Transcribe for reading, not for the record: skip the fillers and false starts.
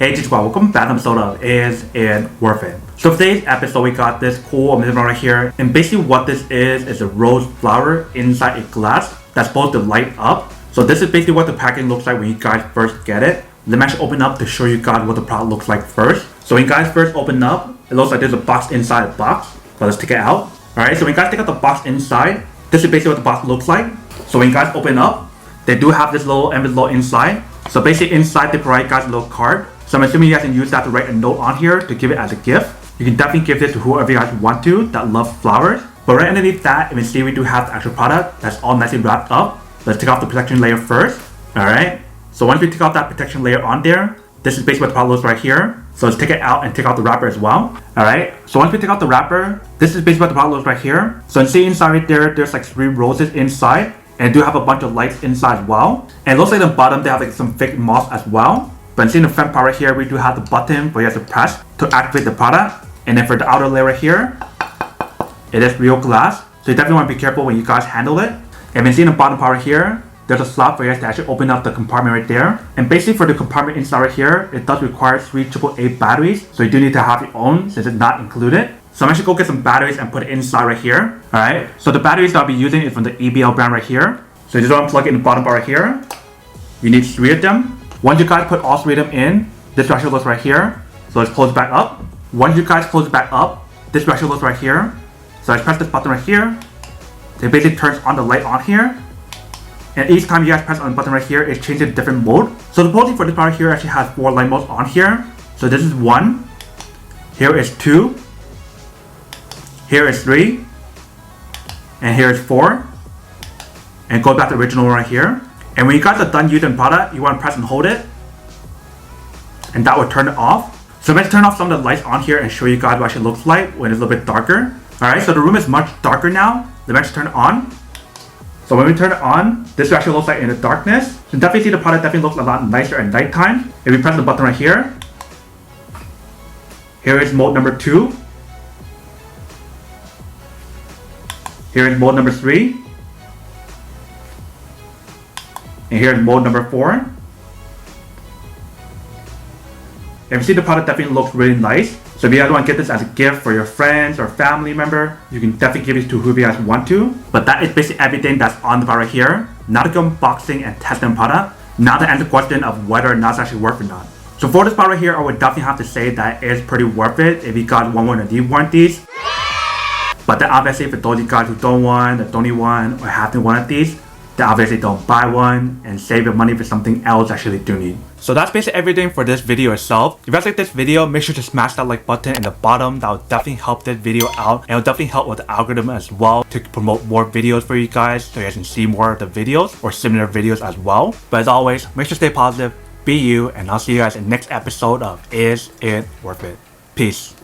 Hey Chichwa, welcome back to an episode of Is It Worth It? So for today's episode we got this cool amazing right here, and basically what this is a rose flower inside a glass that's supposed to light up. So this is basically what the packaging looks like when you guys first get it. Let me actually open up to show you guys what the product looks like first. So when you guys first open up, it looks like there's a box inside a box. So let's take it out. Alright, so when you guys take out the box inside, this is basically what the box looks like. So when you guys open up, they do have this little envelope inside. So basically inside they provide you guys a little card. So I'm assuming you guys can use that to write a note on here to give it as a gift. You can definitely give this to whoever you guys want to that love flowers. But right underneath that, you can see we do have the actual product that's all nicely wrapped up. Let's take off the protection layer first. Alright, so once we take off that protection layer on there, this is basically what the product looks right here. So let's take it out and take out the wrapper as well. Alright, so once we take out the wrapper, this is basically what the product looks right here. So you see inside right there, there's like 3 roses inside. And do have a bunch of lights inside as well. And it looks like the bottom they have like some fake moss as well. But you see in the front part right here, we do have the button for you guys to press to activate the product. And then for the outer layer right here, it is real glass. So you definitely want to be careful when you guys handle it. And you see in the bottom part right here, there's a slot for you guys to actually open up the compartment right there. And basically for the compartment inside right here, it does require 3 AAA batteries. So you do need to have your own since it's not included. So I'm actually go get some batteries and put it inside right here. Alright, so the batteries that I'll be using is from the EBL brand right here. So you just want to plug it in the bottom part right here. You need 3 of them. Once you guys put all 3 of them in, this actually looks right here. So let's close it back up. Once you guys close it back up, this actually looks right here. So I press this button right here. It basically turns on the light on here. And each time you guys press on the button right here, it changes a different mode. So the pulsing for this part here actually has 4 light modes on here. So this is 1. Here is 2. Here is 3. And here is 4. And go back to the original right here. And when you guys are done using the product, you want to press and hold it. And that will turn it off. So let's turn off some of the lights on here and show you guys what it looks like when it's a little bit darker. Alright, so the room is much darker now. Let me turn it on. So when we turn it on, this actually looks like in the darkness. So definitely see the product definitely looks a lot nicer at nighttime. If we press the button right here, here is mode number 2. Here is mode number 3. And here is mode number 4. And you see the product definitely looks really nice. So if you guys want to get this as a gift for your friends or family member, you can definitely give it to whoever you guys want to. But that is basically everything that's on the product right here. Now to go unboxing and testing the product. Now to answer the question of whether or not it's actually worth it or not. So for this product right here, I would definitely have to say that it is pretty worth it if you guys want one of these warranties. But then obviously for those of you guys who don't want, or don't need one, or have to one of these, then obviously don't buy one and save your money for something else actually do need. So that's basically everything for this video itself. If you guys like this video, make sure to smash that like button in the bottom. That will definitely help this video out, and it will definitely help with the algorithm as well to promote more videos for you guys so you guys can see more of the videos or similar videos as well. But as always, make sure to stay positive, be you, and I'll see you guys in the next episode of Is It Worth It? Peace.